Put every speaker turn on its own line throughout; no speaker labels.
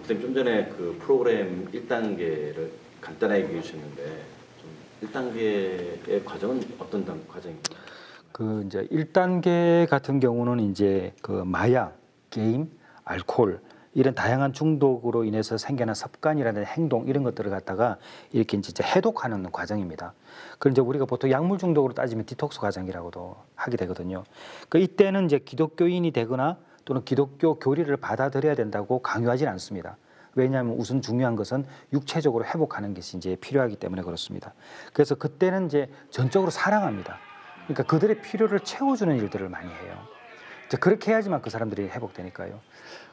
선생님 좀 전에 그 프로그램 1단계를 간단하게 얘기해 주셨는데 좀 1단계의 과정은 어떤 과정인가요?
그 이제 1단계 같은 경우는 이제 그 마약, 게임, 알코올 이런 다양한 중독으로 인해서 생겨난 습관이라든지 행동 이런 것들을 갖다가 이렇게 이제 해독하는 과정입니다. 그걸 이제 우리가 보통 약물 중독으로 따지면 디톡스 과정이라고도 하게 되거든요. 그 이때는 이제 기독교인이 되거나 또는 기독교 교리를 받아들여야 된다고 강요하지는 않습니다. 왜냐하면 우선 중요한 것은 육체적으로 회복하는 것이 이제 필요하기 때문에 그렇습니다. 그래서 그때는 이제 전적으로 사랑합니다. 그러니까 그들의 필요를 채워주는 일들을 많이 해요. 이제 그렇게 해야지만 그 사람들이 회복되니까요.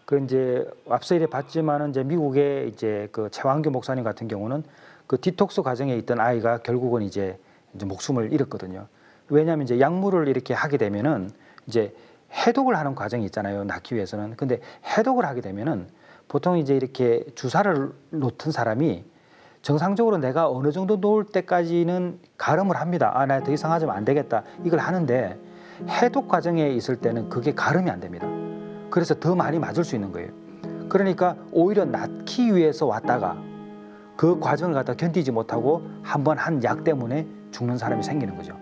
그 이제 앞서 이래 봤지만은 이제 미국의 이제 그 최완교 목사님 같은 경우는 그 디톡스 과정에 있던 아이가 결국은 이제 목숨을 잃었거든요. 왜냐하면 이제 약물을 이렇게 하게 되면은 이제 해독을 하는 과정이 있잖아요. 낫기 위해서는. 근데 해독을 하게 되면은 보통 이제 이렇게 주사를 놓던 사람이 정상적으로 내가 어느 정도 놓을 때까지는 가름을 합니다. 아, 나 더 이상 하자면 안 되겠다. 이걸 하는데 해독 과정에 있을 때는 그게 가름이 안 됩니다. 그래서 더 많이 맞을 수 있는 거예요. 그러니까 오히려 낫기 위해서 왔다가 그 과정을 갖다 견디지 못하고 한번 한 약 때문에 죽는 사람이 생기는 거죠.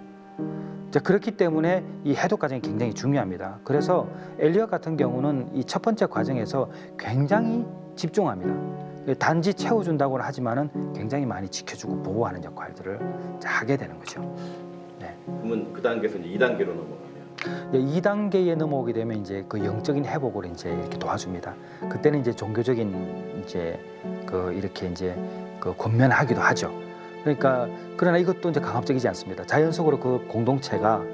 자, 그렇기 때문에 이 해독 과정이 굉장히 중요합니다. 그래서 엘리엇 같은 경우는 이 첫 번째 과정에서 굉장히 집중합니다. 단지 채워준다고는 하지만은 굉장히 많이 지켜주고 보호하는 역할들을 하게 되는 거죠. 네.
그러면 그 단계에서 이제 2단계로 넘어가면
2단계에 넘어오게 되면 이제 그 영적인 회복을 이제 이렇게 도와줍니다. 그때는 이제 종교적인 이제 그 이렇게 이제 그 권면하기도 하죠. 그러니까 그러나 이것도 이제 강압적이지 않습니다. 자연적으로 그 공동체가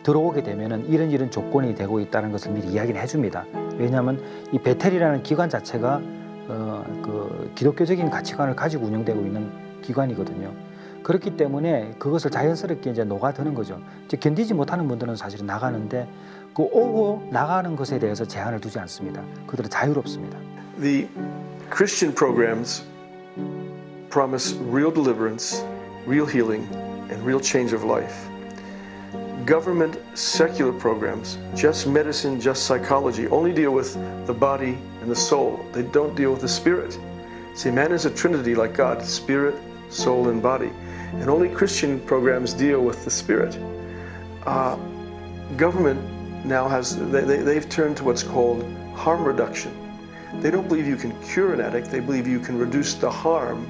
들어오게 되면은 이런 조건이 되고 있다는 것을 미리 이야기를 해줍니다. 왜냐하면 이 베텔이라는 기관 자체가 그 기독교적인 가치관을 가지고 운영되고 있는 기관이거든요. 그렇기 때문에 그것을 자연스럽게 이제 녹아드는 거죠. 이제 견디지 못하는 분들은 사실은 나가는데 그 오고 나가는 것에 대해서 제한을 두지 않습니다. 그들은 자유롭습니다.
The Christian programs promise real deliverance, real healing, and real change of life. Government secular programs, just medicine, just psychology, only deal with the body and the soul. They don't deal with the spirit. See, man is a trinity like God, spirit, soul, and body. And only Christian programs deal with the spirit. Government now they've turned to what's called harm reduction. They don't believe you can cure an addict, they believe you can reduce the harm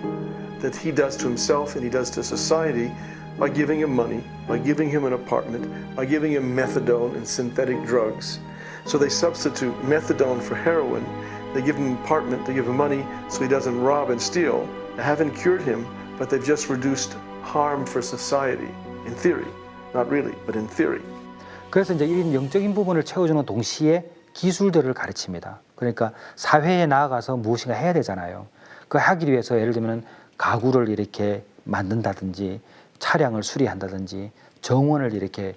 that he does to himself and he does to society by giving him money, by giving him an apartment, by giving him methadone and synthetic drugs. So they substitute methadone for heroin, they give him an apartment, they give him money so he doesn't rob and steal. They haven't cured him, but they've just reduced harm for society, in theory. Not really, but in theory.
그래서 이제 이런 영적인 부분을 채워주는 동시에 기술들을 가르칩니다. 그러니까 사회에 나아가서 무엇인가 해야 되잖아요. 그 하기 위해서 예를 들면 가구를 이렇게 만든다든지 차량을 수리한다든지 정원을 이렇게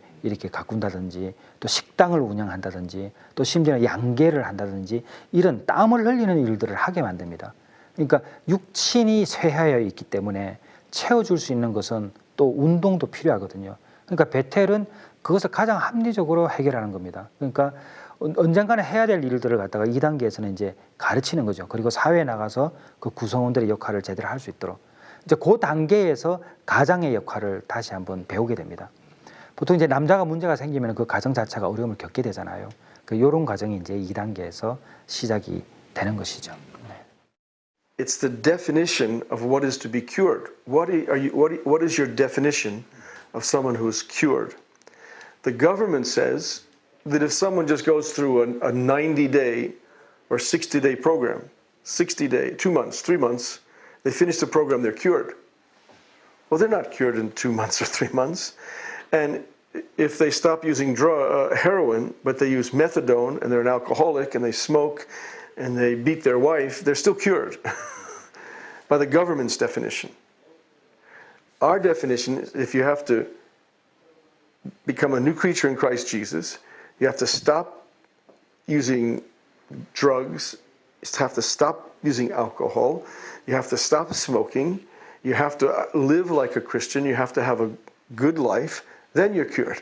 가꾼다든지 또 식당을 운영한다든지 또 심지어는 양계를 한다든지 이런 땀을 흘리는 일들을 하게 만듭니다. 그러니까 육신이 쇠하여 있기 때문에 채워줄 수 있는 것은 또 운동도 필요하거든요. 그러니까 베텔은 그것을 가장 합리적으로 해결하는 겁니다. 그러니까 언젠가는 해야 될 일들을 갖다가 2단계에서는 이제 가르치는 거죠. 그리고 사회에 나가서 그 구성원들의 역할을 제대로 할 수 있도록. 이제 그 단계에서 가장의 역할을 다시 한번 배우게 됩니다. 보통 이제 남자가 문제가 생기면 그 가정 자체가 어려움을 겪게 되잖아요. 그 이런 과정이 이제 2단계에서 시작이 되는 것이죠.
It's the definition of what is to be cured. What is your definition of someone who is cured? The government says that if someone just goes through a 90-day or 60-day program, 60-day, 2 months, 3 months, they finish the program, they're cured. Well, they're not cured in 2 months or 3 months. And if they stop using heroin, but they use methadone and they're an alcoholic and they smoke and they beat their wife, they're still cured by the government's definition. Our definition is if you have to become a new creature in Christ Jesus, you have to stop using drugs, you have to stop using alcohol, you have to stop smoking, you have to live like a Christian, you have to have a good life, then you're cured.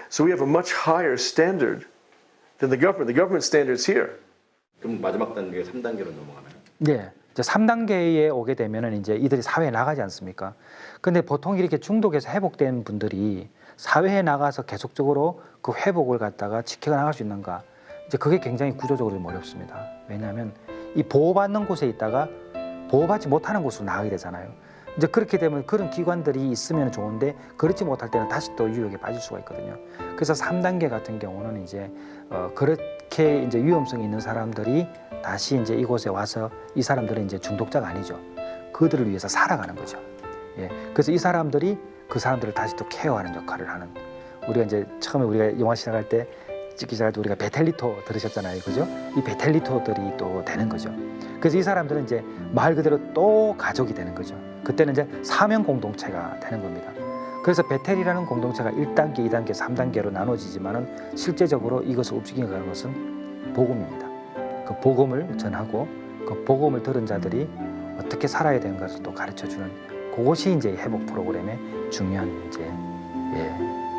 So we have a much higher standard than the government. The government standard's here.
그럼 마지막 단계 3단계로 넘어가나요?
네. 이제 3단계에 오게 되면은 이제 이들이 사회에 나가지 않습니까? 근데 보통 이렇게 중독에서 회복된 분들이 사회에 나가서 계속적으로 그 회복을 갖다가 지켜 나갈 수 있는가? 이제 그게 굉장히 구조적으로 좀 어렵습니다. 왜냐하면 이 보호받는 곳에 있다가 보호받지 못하는 곳으로 나가게 되잖아요. 이제 그렇게 되면 그런 기관들이 있으면 좋은데 그렇지 못할 때는 다시 또 유혹에 빠질 수가 있거든요. 그래서 3단계 같은 경우는 이제 그렇게 이제 위험성이 있는 사람들이 다시 이제 이곳에 와서 이 사람들은 이제 중독자가 아니죠. 그들을 위해서 살아가는 거죠. 예. 그래서 이 사람들이 그 사람들을 다시 또 케어하는 역할을 하는. 우리가 이제 처음에 우리가 영화 시작할 때 찍기 시작할 때 우리가 베텔리토 들으셨잖아요, 그죠? 이 베텔리토들이 또 되는 거죠. 그래서 이 사람들은 이제 말 그대로 또 가족이 되는 거죠. 그때는 이제 사명 공동체가 되는 겁니다. 그래서 베텔이라는 공동체가 1단계, 2단계, 3단계로 나눠지지만은 실제적으로 이것을 움직이게 가는 것은 복음입니다. 그 복음을 전하고 그 복음을 들은 자들이 어떻게 살아야 되는 것을 또 가르쳐주는 그것이 이제 회복 프로그램의 중요한 이제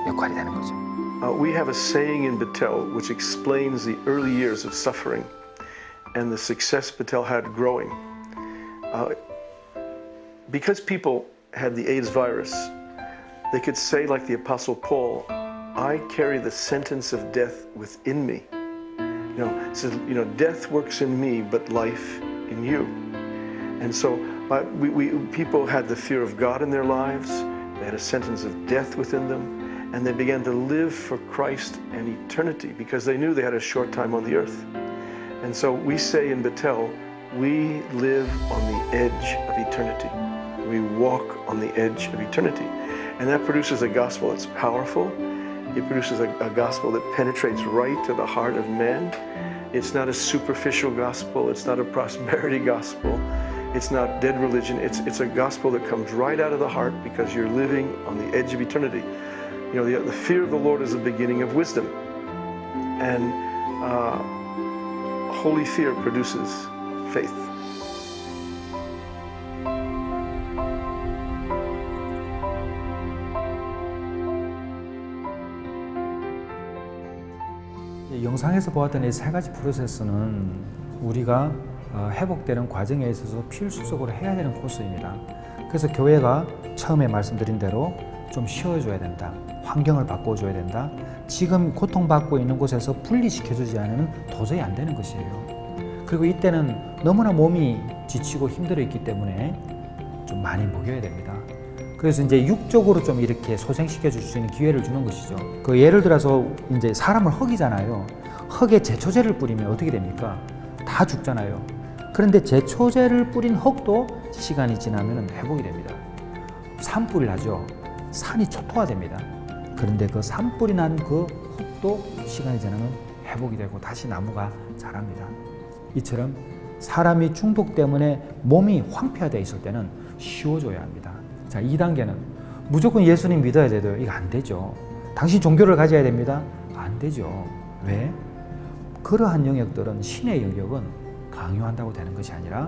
역할이 되는 거죠.
We have a saying in Battelle which explains the early years of suffering and the success Battelle had growing. Because people had the AIDS virus, they could say, like the Apostle Paul, I carry the sentence of death within me. It says, death works in me, but life in you. And so people had the fear of God in their lives. They had a sentence of death within them. And they began to live for Christ and eternity because they knew they had a short time on the earth. And so we say in Battelle, we live on the edge of eternity. We walk on the edge of eternity. And that produces a gospel that's powerful. It produces a gospel that penetrates right to the heart of man. It's not a superficial gospel. It's not a prosperity gospel. It's not dead religion. It's a gospel that comes right out of the heart because you're living on the edge of eternity. The fear of the Lord is the beginning of wisdom. And holy fear produces faith.
영상에서 보았던 이 세 가지 프로세스는 우리가 회복되는 과정에 있어서 필수적으로 해야 되는 코스입니다. 그래서 교회가 처음에 말씀드린 대로 좀 쉬어줘야 된다. 환경을 바꿔줘야 된다. 지금 고통받고 있는 곳에서 분리시켜주지 않으면 도저히 안 되는 것이에요. 그리고 이때는 너무나 몸이 지치고 힘들어 있기 때문에 좀 많이 먹여야 됩니다. 그래서 이제 육적으로 좀 이렇게 소생시켜 줄 수 있는 기회를 주는 것이죠. 그 예를 들어서 이제 사람을 흙이잖아요. 흙에 제초제를 뿌리면 어떻게 됩니까? 다 죽잖아요. 그런데 제초제를 뿌린 흙도 시간이 지나면 회복이 됩니다. 산불이 나죠. 산이 초토화됩니다. 그런데 그 산불이 난 그 흙도 시간이 지나면 회복이 되고 다시 나무가 자랍니다. 이처럼 사람이 중독 때문에 몸이 황폐화되어 있을 때는 쉬워줘야 합니다. 자, 2단계는 무조건 예수님 믿어야 돼도 이거 안 되죠. 당신 종교를 가져야 됩니다. 안 되죠. 왜? 그러한 영역들은 신의 영역은 강요한다고 되는 것이 아니라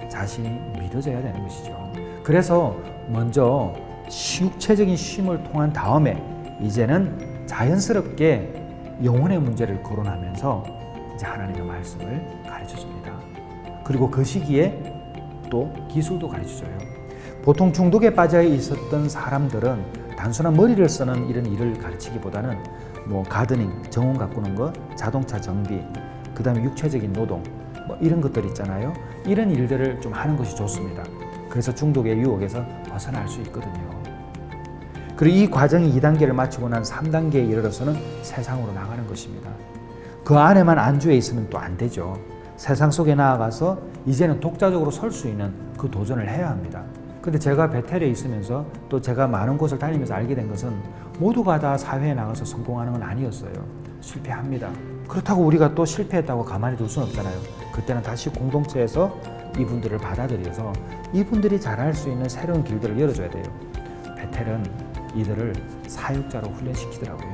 자신이 믿어져야 되는 것이죠. 그래서 먼저 육체적인 쉼을 통한 다음에 이제는 자연스럽게 영혼의 문제를 거론하면서 이제 하나님의 말씀을 가르쳐줍니다. 그리고 그 시기에 또 기술도 가르쳐줘요. 보통 중독에 빠져 있었던 사람들은 단순한 머리를 쓰는 이런 일을 가르치기보다는 가드닝, 정원 가꾸는 것, 자동차 정비, 그 다음에 육체적인 노동 이런 것들 있잖아요. 이런 일들을 좀 하는 것이 좋습니다. 그래서 중독의 유혹에서 벗어날 수 있거든요. 그리고 이 과정이 2단계를 마치고 난 3단계에 이르러서는 세상으로 나가는 것입니다. 그 안에만 안주해 있으면 또 안 되죠. 세상 속에 나아가서 이제는 독자적으로 설 수 있는 그 도전을 해야 합니다. 근데 제가 베텔에 있으면서 또 제가 많은 곳을 다니면서 알게 된 것은 모두가 다 사회에 나가서 성공하는 건 아니었어요. 실패합니다. 그렇다고 우리가 또 실패했다고 가만히 둘 수는 없잖아요. 그때는 다시 공동체에서 이분들을 받아들여서 이분들이 잘할 수 있는 새로운 길들을 열어줘야 돼요. 베텔은 이들을 사역자로 훈련시키더라고요.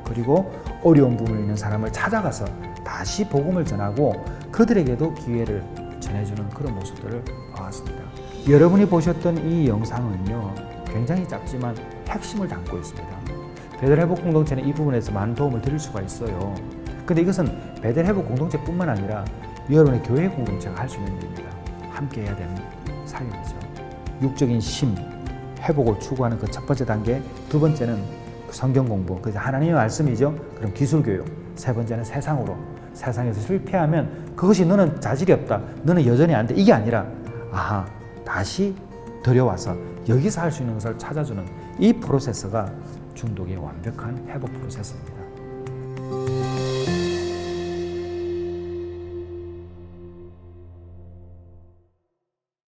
그리고 어려운 부분을 있는 사람을 찾아가서 다시 복음을 전하고 그들에게도 기회를 전해주는 그런 모습들을 봐왔습니다. 여러분이 보셨던 이 영상은요, 굉장히 짧지만 핵심을 담고 있습니다. 베델 회복 공동체는 이 부분에서 많은 도움을 드릴 수가 있어요. 근데 이것은 베델 회복 공동체뿐만 아니라 여러분의 교회 공동체가 할 수 있는 일입니다. 함께 해야 되는 사역이죠. 육적인 심, 회복을 추구하는 그 첫 번째 단계, 두 번째는 성경 공부, 그래서 하나님의 말씀이죠. 그럼 기술 교육, 세 번째는 세상으로, 세상에서 실패하면 그것이 너는 자질이 없다, 너는 여전히 안 돼, 이게 아니라 아하, 다시 들여와서 여기서 할 수 있는 것을 찾아주는 이 프로세스가 중독의 완벽한 회복 프로세스입니다.